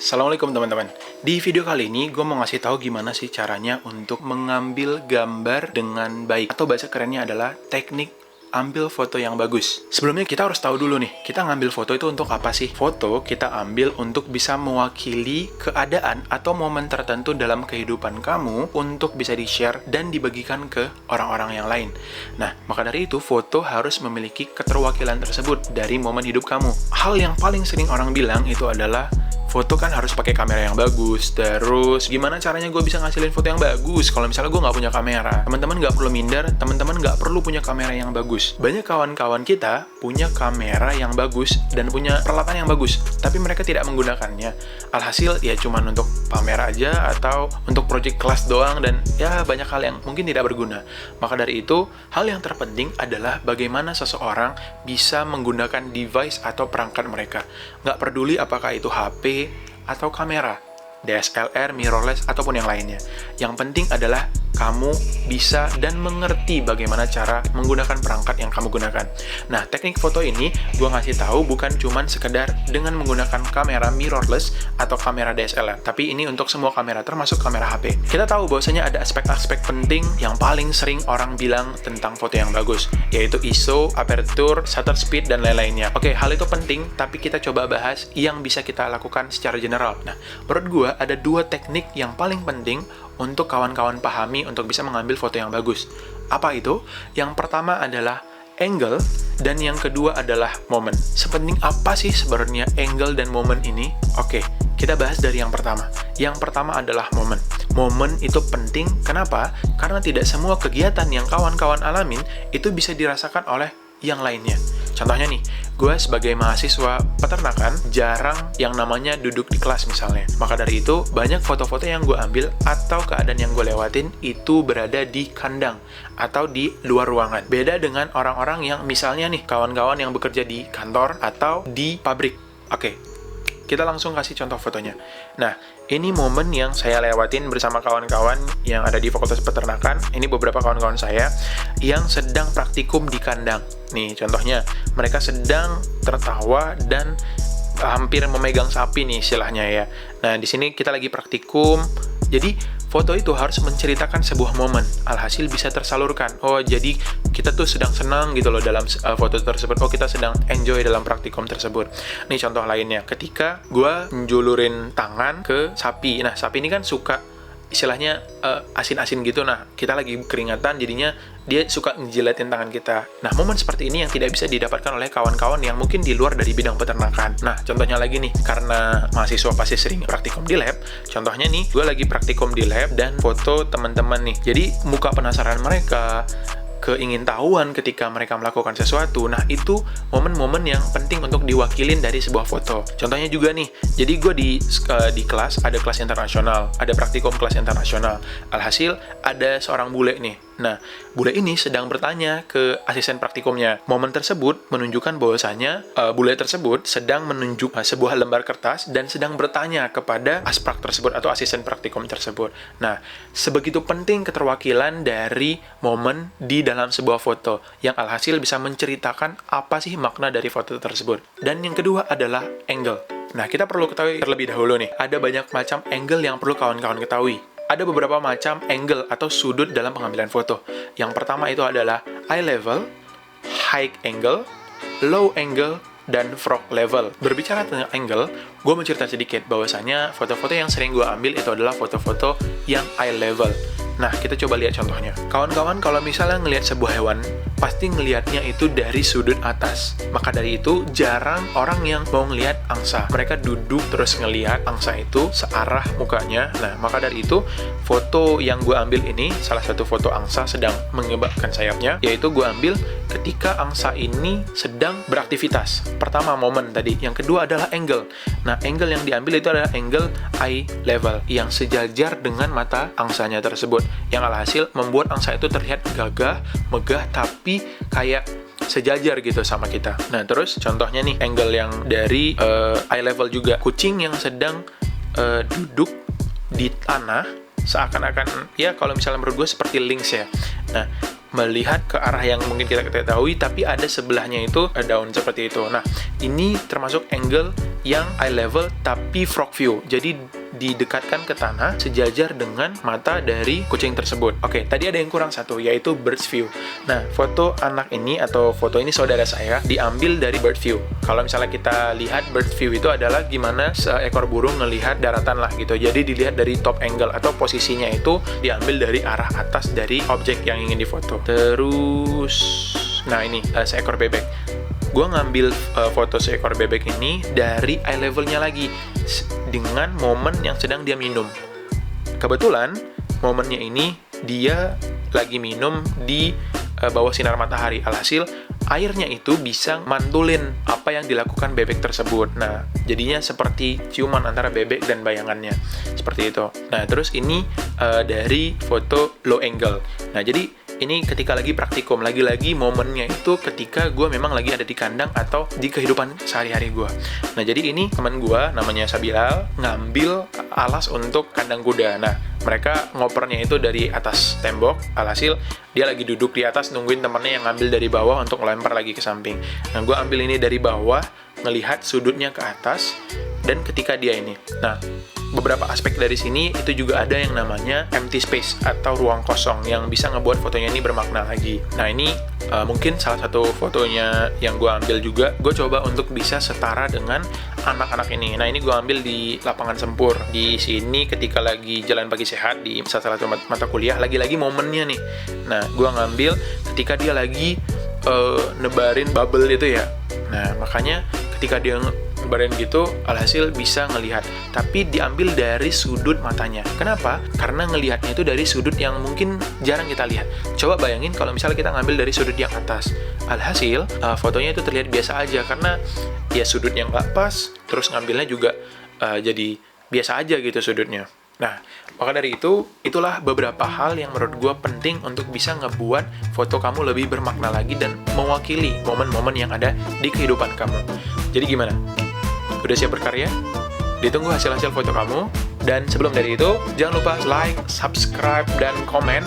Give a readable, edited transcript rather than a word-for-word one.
Assalamualaikum teman-teman. Di video kali ini gue mau ngasih tahu gimana sih caranya untuk mengambil gambar dengan baik, atau bahasa kerennya adalah teknik ambil foto yang bagus. Sebelumnya kita harus tahu dulu nih, kita ngambil foto itu untuk apa sih? Foto kita ambil untuk bisa mewakili keadaan atau momen tertentu dalam kehidupan kamu untuk bisa di-share dan dibagikan ke orang-orang yang lain. Nah, maka dari itu foto harus memiliki keterwakilan tersebut dari momen hidup kamu. Hal yang paling sering orang bilang itu adalah foto kan harus pakai kamera yang bagus. Terus gimana caranya gue bisa ngasilin foto yang bagus kalau misalnya gue nggak punya kamera? Teman-teman nggak perlu minder, teman-teman nggak perlu punya kamera yang bagus. Banyak kawan-kawan kita punya kamera yang bagus dan punya peralatan yang bagus, tapi mereka tidak menggunakannya. Alhasil ya cuman untuk pamer aja atau untuk project kelas doang, dan ya banyak hal yang mungkin tidak berguna. Maka dari itu, hal yang terpenting adalah bagaimana seseorang bisa menggunakan device atau perangkat mereka. Nggak peduli apakah itu HP atau kamera, DSLR, mirrorless, ataupun yang lainnya. Yang penting adalah kamu bisa dan mengerti bagaimana cara menggunakan perangkat yang kamu gunakan. Nah, teknik foto ini gue ngasih tahu bukan cuman sekedar dengan menggunakan kamera mirrorless atau kamera DSLR, tapi ini untuk semua kamera, termasuk kamera HP. Kita tahu bahwasanya ada aspek-aspek penting yang paling sering orang bilang tentang foto yang bagus, yaitu ISO, aperture, shutter speed, dan lain-lainnya. Oke, hal itu penting, tapi kita coba bahas yang bisa kita lakukan secara general. Nah, menurut gue ada dua teknik yang paling penting untuk kawan-kawan pahami untuk bisa mengambil foto yang bagus. Apa itu? Yang pertama adalah angle, dan yang kedua adalah momen. Sepenting apa sih sebenarnya angle dan momen ini? Oke, kita bahas dari yang pertama. Yang pertama adalah momen. Momen itu penting, kenapa? Karena tidak semua kegiatan yang kawan-kawan alamin itu bisa dirasakan oleh yang lainnya. Contohnya nih, gue sebagai mahasiswa peternakan jarang yang namanya duduk di kelas misalnya. Maka dari itu, banyak foto-foto yang gue ambil atau keadaan yang gue lewatin itu berada di kandang atau di luar ruangan. Beda dengan orang-orang yang misalnya nih, kawan-kawan yang bekerja di kantor atau di pabrik. Oke, kita langsung kasih contoh fotonya. Nah, ini momen yang saya lewatin bersama kawan-kawan yang ada di Fakultas Peternakan. Ini beberapa kawan-kawan saya yang sedang praktikum di kandang. Nih, contohnya, mereka sedang tertawa dan hampir memegang sapi nih istilahnya ya. Nah, di sini kita lagi praktikum. Jadi, foto itu harus menceritakan sebuah momen. Alhasil bisa tersalurkan. Oh, jadi kita tuh sedang senang gitu loh dalam foto tersebut. Oh, kita sedang enjoy dalam praktikum tersebut. Nih contoh lainnya. Ketika gue menjulurin tangan ke sapi. Nah, sapi ini kan suka istilahnya asin-asin gitu. Nah, kita lagi keringatan, jadinya dia suka ngejilatin tangan kita. Nah, momen seperti ini yang tidak bisa didapatkan oleh kawan-kawan yang mungkin di luar dari bidang peternakan. Nah, contohnya lagi nih, karena mahasiswa pasti sering praktikum di lab. Contohnya nih, gue lagi praktikum di lab dan foto teman-teman nih. Jadi, muka penasaran mereka, keingintahuan ketika mereka melakukan sesuatu. Nah, itu momen-momen yang penting untuk diwakilin dari sebuah foto. Contohnya juga nih, jadi gue di kelas, ada kelas internasional, ada praktikum kelas internasional. Alhasil, ada seorang bule nih. Nah, bule ini sedang bertanya ke asisten praktikumnya. Momen tersebut menunjukkan bahwasanya bule tersebut sedang menunjuk sebuah lembar kertas dan sedang bertanya kepada asprak tersebut atau asisten praktikum tersebut. Nah, sebegitu penting keterwakilan dari momen di dalam sebuah foto yang alhasil bisa menceritakan apa sih makna dari foto tersebut. Dan yang kedua adalah angle. Nah, kita perlu ketahui terlebih dahulu nih, ada banyak macam angle yang perlu kawan-kawan ketahui. Ada beberapa macam angle atau sudut dalam pengambilan foto. Yang pertama itu adalah eye level, high angle, low angle, dan frog level. Berbicara tentang angle, gue mau cerita sedikit bahwasanya foto-foto yang sering gue ambil itu adalah foto-foto yang eye level. Nah, kita coba lihat contohnya. Kawan-kawan kalau misalnya ngelihat sebuah hewan, pasti ngelihatnya itu dari sudut atas. Maka dari itu, jarang orang yang mau ngelihat angsa. Mereka duduk terus ngelihat angsa itu searah mukanya. Nah, maka dari itu, foto yang gue ambil ini, salah satu foto angsa sedang mengebakkan sayapnya, yaitu gue ambil ketika angsa ini sedang beraktivitas. Pertama, momen tadi. Yang kedua adalah angle. Nah, angle yang diambil itu adalah angle eye level, yang sejajar dengan mata angsanya tersebut. Yang alhasil membuat angsa itu terlihat gagah, megah, tapi kayak sejajar gitu sama kita. Nah, terus contohnya nih, angle yang dari eye level juga. Kucing yang sedang duduk di tanah, seakan-akan, ya kalau misalnya menurut gue seperti lynx ya. Nah, melihat ke arah yang mungkin kita ketahui, tapi ada sebelahnya itu daun seperti itu. Nah, ini termasuk angle yang eye level tapi frog view. Jadi didekatkan ke tanah sejajar dengan mata dari kucing tersebut. Oke, tadi ada yang kurang satu, yaitu bird's view. Nah, foto anak ini atau foto ini saudara saya diambil dari bird view. Kalau misalnya kita lihat bird view itu adalah gimana seekor burung ngelihat daratan lah gitu. Jadi dilihat dari top angle atau posisinya itu diambil dari arah atas dari objek yang ingin difoto. Terus, nah ini seekor bebek. Gue ngambil foto seekor bebek ini dari eye levelnya lagi dengan momen yang sedang dia minum. Kebetulan momennya ini dia lagi minum di bawah sinar matahari. Alhasil airnya itu bisa mantulin apa yang dilakukan bebek tersebut. Nah, jadinya seperti ciuman antara bebek dan bayangannya. Seperti itu. Nah, terus ini dari foto low angle. Nah, jadi ini ketika lagi praktikum, lagi-lagi momennya itu ketika gue memang lagi ada di kandang atau di kehidupan sehari-hari gue. Nah, jadi ini teman gue, namanya Sabilal, ngambil alas untuk kandang kuda. Nah, mereka ngopernya itu dari atas tembok, alhasil dia lagi duduk di atas nungguin temennya yang ngambil dari bawah untuk melempar lagi ke samping. Nah, gue ambil ini dari bawah, ngelihat sudutnya ke atas, dan ketika dia ini. Nah, beberapa aspek dari sini itu juga ada yang namanya empty space atau ruang kosong yang bisa ngebuat fotonya ini bermakna lagi. Nah, ini mungkin salah satu fotonya yang gue ambil juga. Gue coba untuk bisa setara dengan anak-anak ini. Nah, ini gue ambil di lapangan Sempur. Di sini ketika lagi jalan pagi sehat di salah satu mata kuliah, lagi-lagi momennya nih. Nah, gue ngambil ketika dia lagi nebarin bubble itu ya. Nah, makanya ketika dia nebarin gitu, alhasil bisa ngelihat. Tapi diambil dari sudut matanya. Kenapa? Karena ngelihatnya itu dari sudut yang mungkin jarang kita lihat. Coba bayangin kalau misalnya kita ngambil dari sudut yang atas. Alhasil, fotonya itu terlihat biasa aja. Karena ya sudutnya nggak pas, terus ngambilnya juga jadi biasa aja gitu sudutnya. Nah, maka dari itu, itulah beberapa hal yang menurut gue penting untuk bisa ngebuat foto kamu lebih bermakna lagi dan mewakili momen-momen yang ada di kehidupan kamu. Jadi gimana? Udah siap berkarya? Ditunggu hasil-hasil foto kamu. Dan sebelum dari itu, jangan lupa like, subscribe, dan komen